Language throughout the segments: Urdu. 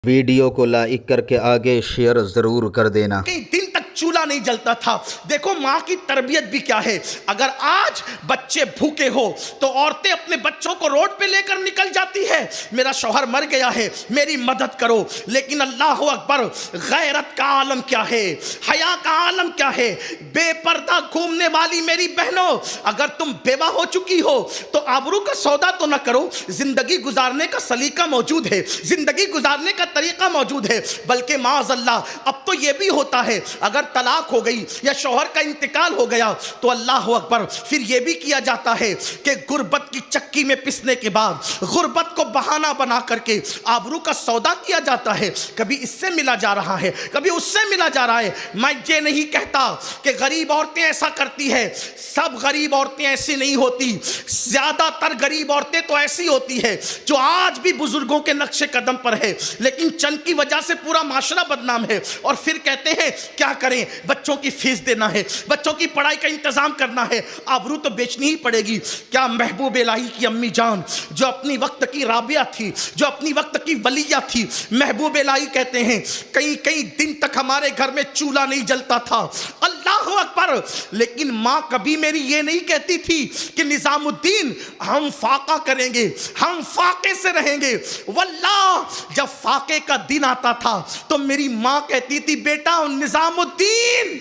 ویڈیو کو لائک کر کے آگے شیئر ضرور کر دینا۔ کئی دن تک چولہا نہیں جلتا تھا۔ دیکھو ماں کی تربیت بھی کیا ہے۔ اگر آج بچے بھوکے ہو تو عورتیں اپنے بچوں کو روڈ پہ لے کر نکل جاتی ہے، میرا شوہر مر گیا ہے میری مدد کرو۔ لیکن اللہ اکبر، غیرت کا عالم کیا ہے، حیا کا عالم کیا ہے۔ بے پردہ گھومنے والی میری بہنوں، اگر تم بیوہ ہو چکی ہو تو آبرو کا سودا تو نہ کرو۔ زندگی گزارنے کا سلیقہ موجود ہے، زندگی گزارنے کا طریقہ موجود ہے، بلکہ معاذ اللہ اب تو یہ بھی ہوتا ہے اگر طلاق ہو گئی یا شوہر کا انتقال ہو گیا تو اللہ اکبر پھر یہ بھی کیا جاتا ہے کہ غربت کی چکی میں پسنے کے بعد غربت کو بہانہ بنا کر کے آبرو کا سودا کیا جاتا ہے۔ کبھی اس سے ملا جا رہا ہے، کبھی اس سے ملا جا رہا ہے۔ میں یہ نہیں کہتا کہ غریب عورتیں ایسا کرتی ہے، سب غریب عورتیں ایسی نہیں ہوتی، زیادہ تر غریب عورتیں تو ایسی ہوتی ہے جو آج بھی بزرگوں کے نقش قدم پر ہے، لیکن چند کی وجہ سے پورا معاشرہ بدنام ہے، اور پھر کہتے ہیں کیا کریں، بچوں کی فیس دینا ہے، بچوں کی پڑھائی کا انتظام کرنا ہے، آبرو تو بیچنی ہی پڑے گی۔ کیا محبوب الہی کی امی جان جو اپنی وقت کی رابعہ تھی، جو اپنی وقت کی ولیہ تھی، محبوب الہی کہتے ہیں کئی دن تک ہمارے گھر میں چولہا نہیں جلتا تھا، اللہ اکبر، لیکن ماں کبھی میری یہ نہیں کہتی تھی کہ نظام الدین ہم فاقہ کریں گے، ہم فاقے سے رہیں گے۔ واللہ جب فاقے کا دن آتا تھا تو میری ماں کہتی تھی بیٹا نظام الدین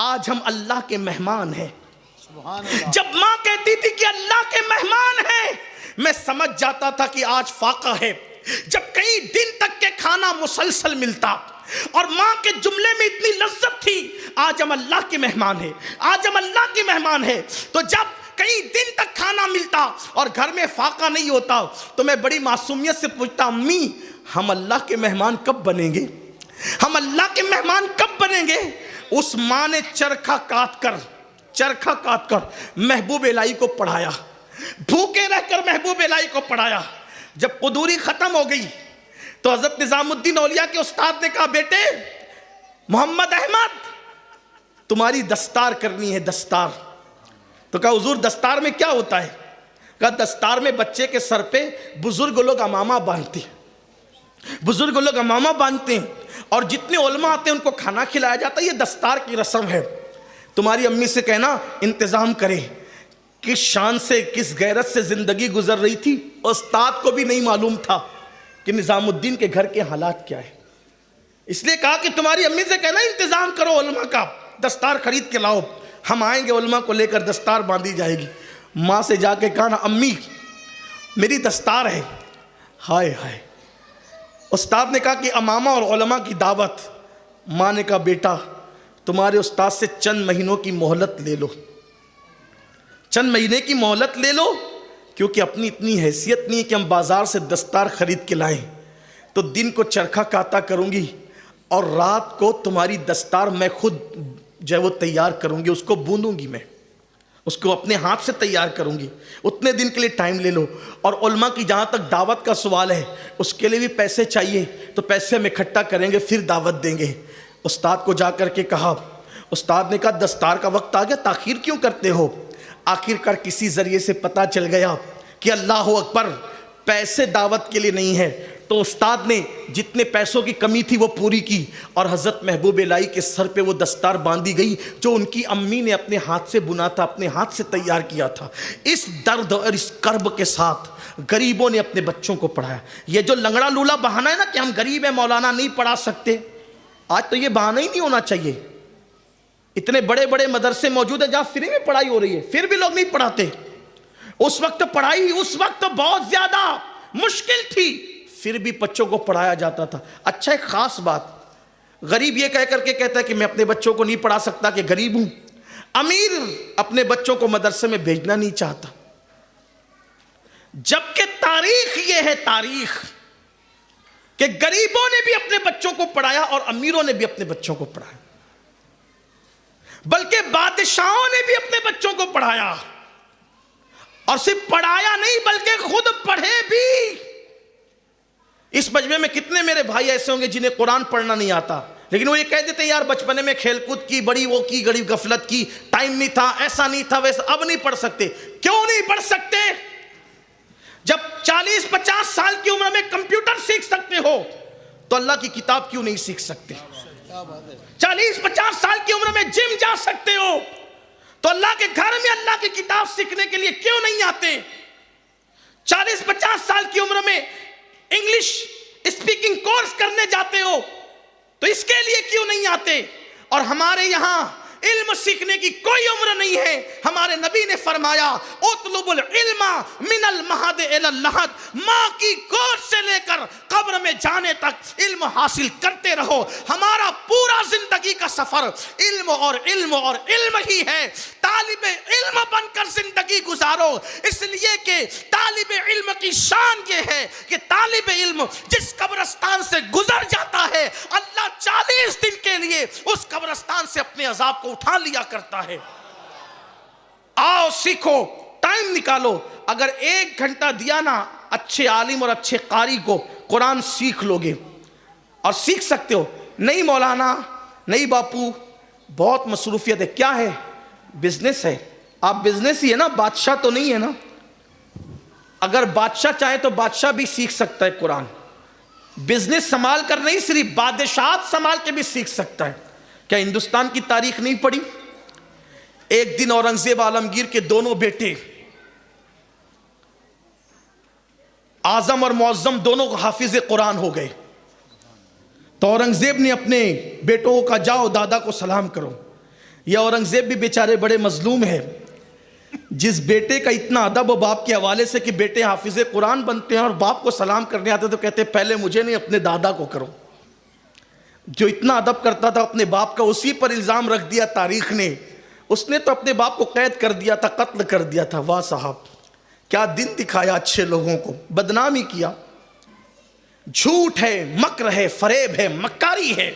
آج ہم اللہ کے مہمان ہیں۔ جب ماں کہتی تھی کہ اللہ کے مہمان ہیں، میں سمجھ جاتا تھا کہ آج فاقہ ہے۔ جب کئی دن تک کے کھانا مسلسل ملتا اور ماں کے جملے میں اتنی لذت تھی، آج ہم اللہ کے مہمان ہیں، آج ہم اللہ کے مہمان ہیں، تو جب کئی دن تک کھانا ملتا اور گھر میں فاقہ نہیں ہوتا تو میں بڑی معصومیت سے پوچھتا امی ہم اللہ کے مہمان کب بنیں گے، ہم اللہ کے مہمان کب بنیں گے۔ اس ماں نے چرخہ کاٹ کر محبوب الہی کو پڑھایا، بھوکے رہ کر محبوب الہی کو پڑھایا۔ جب قدوری ختم ہو گئی تو حضرت نظام الدین اولیاء کے استاد نے کہا بیٹے محمد احمد تمہاری دستار کرنی ہے، دستار۔ تو کہا حضور دستار میں کیا ہوتا ہے؟ کہا دستار میں بچے کے سر پہ بزرگ لوگ امامہ باندھتے ہیں، بزرگ لوگ امامہ باندھتے ہیں، اور جتنے علماء آتے ہیں ان کو کھانا کھلایا جاتا ہے، یہ دستار کی رسم ہے۔ تمہاری امی سے کہنا انتظام کرے۔ کس شان سے کس غیرت سے زندگی گزر رہی تھی، استاد کو بھی نہیں معلوم تھا کہ نظام الدین کے گھر کے حالات کیا ہے، اس لیے کہا کہ تمہاری امی سے کہنا انتظام کرو علماء کا، دستار خرید کے لاؤ، ہم آئیں گے علماء کو لے کر دستار باندھی جائے گی۔ ماں سے جا کے کہا نا امی میری دستار ہے۔ ہائے ہائے، استاد نے کہا کہ امامہ اور علماء کی دعوت۔ ماں نے کہا بیٹا تمہارے استاد سے چند مہینوں کی مہلت لے لو، چند مہینے کی مہلت لے لو، کیونکہ اپنی اتنی حیثیت نہیں ہے کہ ہم بازار سے دستار خرید کے لائیں، تو دن کو چرخہ کاتا کروں گی اور رات کو تمہاری دستار میں خود جو ہے وہ تیار کروں گی، اس کو بوندوں گی، میں اس کو اپنے ہاتھ سے تیار کروں گی، اتنے دن کے لیے ٹائم لے لو۔ اور علماء کی جہاں تک دعوت کا سوال ہے اس کے لیے بھی پیسے چاہیے، تو پیسے ہم اکٹھا کریں گے پھر دعوت دیں گے۔ استاد کو جا کر کے کہا، استاد نے کہا دستار کا وقت آ گیا، تاخیر کیوں کرتے ہو؟ آخر کار کسی ذریعے سے پتہ چل گیا کہ اللہ اکبر پیسے دعوت کے لیے نہیں ہے، تو استاد نے جتنے پیسوں کی کمی تھی وہ پوری کی، اور حضرت محبوب الہی کے سر پہ وہ دستار باندھی گئی جو ان کی امی نے اپنے ہاتھ سے بنا تھا، اپنے ہاتھ سے تیار کیا تھا۔ اس درد اور اس کرب کے ساتھ غریبوں نے اپنے بچوں کو پڑھایا۔ یہ جو لنگڑا لولا بہانہ ہے نا کہ ہم غریب ہیں مولانا نہیں پڑھا سکتے، آج تو یہ بہانہ ہی نہیں ہونا چاہیے۔ اتنے بڑے بڑے مدرسے موجود ہیں جہاں فری میں پڑھائی ہو رہی ہے، پھر بھی لوگ نہیں پڑھاتے۔ اس وقت پڑھائی اس وقت بہت زیادہ مشکل تھی، پھر بھی بچوں کو پڑھایا جاتا تھا۔ اچھا ایک خاص بات، غریب یہ کہہ کر کے کہتا ہے کہ میں اپنے بچوں کو نہیں پڑھا سکتا کہ غریب ہوں، امیر اپنے بچوں کو مدرسے میں بھیجنا نہیں چاہتا، جبکہ تاریخ یہ ہے، تاریخ کہ غریبوں نے بھی اپنے بچوں کو پڑھایا اور امیروں نے بھی اپنے بچوں کو پڑھایا، بلکہ بادشاہوں نے بھی اپنے بچوں کو پڑھایا، اور صرف پڑھایا نہیں بلکہ خود پڑھے بھی۔ اس مجمع میں کتنے میرے بھائی ایسے ہوں گے جنہیں قرآن پڑھنا نہیں آتا، لیکن وہ یہ کہہ دیتے یار بچپنے میں کھیل کود کی، بڑی وہ کی، بڑی غفلت کی، ٹائم نہیں تھا، ایسا نہیں تھا، ویسا۔ اب نہیں پڑھ سکتے۔ کیوں نہیں پڑھ سکتے؟ جب 40-50 سال کی عمر میں کمپیوٹر سیکھ سکتے ہو تو اللہ کی کتاب کیوں نہیں سیکھ سکتے؟ 40-50 سال کی عمر میں جم جا سکتے ہو تو اللہ کے گھر میں اللہ کی کتاب سیکھنے کے لیے کیوں نہیں آتے؟ 40-50 سال کی عمر میں انگلش اسپیکنگ کورس کرنے جاتے ہو تو اس کے لیے کیوں نہیں آتے؟ اور ہمارے یہاں علم سیکھنے کی کوئی عمر نہیں ہے. ہمارے نبی نے فرمایا اطلب العلم من المہد الی اللحد، ماں کی گود سے لے کر قبر میں جانے تک علم حاصل کرتے رہو. ہمارا پورا زندگی کا سفر علم اور علم اور علم ہی ہے. طالب علم بن کر زندگی گزارو، اس لیے کہ طالب علم کی شان یہ ہے کہ طالب علم جس قبرستان سے گزر جاتا ہے اللہ 40 دن کے لیے اس قبرستان سے اپنے عذاب کو اٹھا لیا کرتا ہے. آؤ سیکھو، ٹائم نکالو. اگر 1 گھنٹہ دیا نا اچھے عالم اور اچھے قاری کو، قرآن سیکھ لو گے اور سیکھ سکتے ہو. نہیں مولانا، نہیں باپو، بہت مصروفیت ہے. کیا ہے؟ بزنس ہے. آپ بزنس ہی ہے نا، بادشاہ تو نہیں ہے نا. اگر بادشاہ چاہے تو بادشاہ بھی سیکھ سکتا ہے قرآن. بزنس سنبھال کر نہیں، صرف بادشاہت سنبھال کے بھی سیکھ سکتا ہے. کیا ہندوستان کی تاریخ نہیں پڑھی؟ ایک دن اورنگزیب عالمگیر کے دونوں بیٹے اعظم اور معظم دونوں کو حافظ قرآن ہو گئے. تو اورنگزیب نے اپنے بیٹوں کو کہا جاؤ دادا کو سلام کرو. یہ اورنگزیب بھی بیچارے بڑے مظلوم ہیں. جس بیٹے کا اتنا ادب و باپ کے حوالے سے کہ بیٹے حافظ قرآن بنتے ہیں اور باپ کو سلام کرنے آتے تو کہتے پہلے مجھے نہیں اپنے دادا کو کرو. جو اتنا ادب کرتا تھا اپنے باپ کا، اسی پر الزام رکھ دیا تاریخ نے. اس نے تو اپنے باپ کو قید کر دیا تھا، قتل کر دیا تھا. واہ صاحب، کیا دن دکھایا اچھے لوگوں کو، بدنامی کیا. جھوٹ ہے، مکر ہے، فریب ہے، مکاری ہے.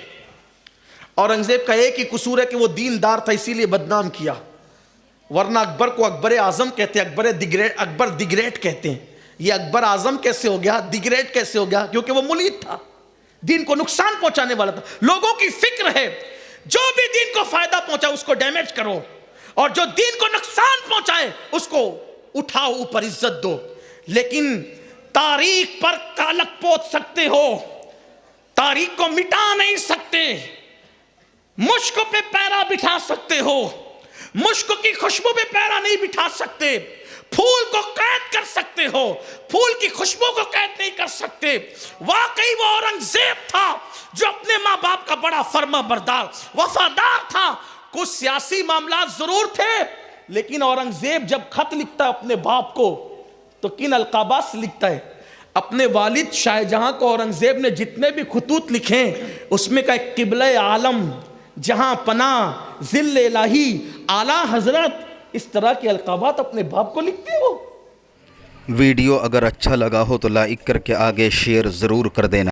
اورنگزیب کا ایک ہی قصور ہے کہ وہ دیندار تھا، اسی لیے بدنام کیا. ورنہ اکبر کو اکبر اعظم کہتے ہیں، اکبر دی گریٹ کہتے ہیں. یہ اکبر اعظم کیسے ہو گیا، دی گریٹ کیسے ہو گیا؟ کیونکہ وہ ملحد تھا، دین کو نقصان پہنچانے والا تھا. لوگوں کی فکر ہے جو بھی دین کو فائدہ پہنچائے اس کو ڈیمیج کرو، اور جو دین کو نقصان پہنچائے اس کو اٹھاؤ اوپر، عزت دو. لیکن تاریخ پر کالک پوت سکتے ہو، تاریخ کو مٹا نہیں سکتے. مشک پہ پیرا بٹھا سکتے ہو، مشک کی خوشبو پہ پیرا نہیں بٹھا سکتے. پھول کو قید کر سکتے ہو، پھول کی خوشبو کو قید نہیں کر سکتے. واقعی وہ اورنگزیب تھا جو اپنے ماں باپ کا بڑا فرما بردار وفادار تھا. کچھ سیاسی معاملات ضرور تھے، لیکن اورنگزیب جب خط لکھتا ہے اپنے باپ کو تو کن القابات سے لکھتا ہے؟ اپنے والد شاہ جہاں کو اورنگزیب نے جتنے بھی خطوط لکھے اس میں کا ایک قبلہ عالم، جہاں پناہ، ذل الہی، اعلیٰ حضرت، اس طرح کے القابات اپنے باپ کو لکھتے ہو. ویڈیو اگر اچھا لگا ہو تو لائک کر کے آگے شیئر ضرور کر دینا.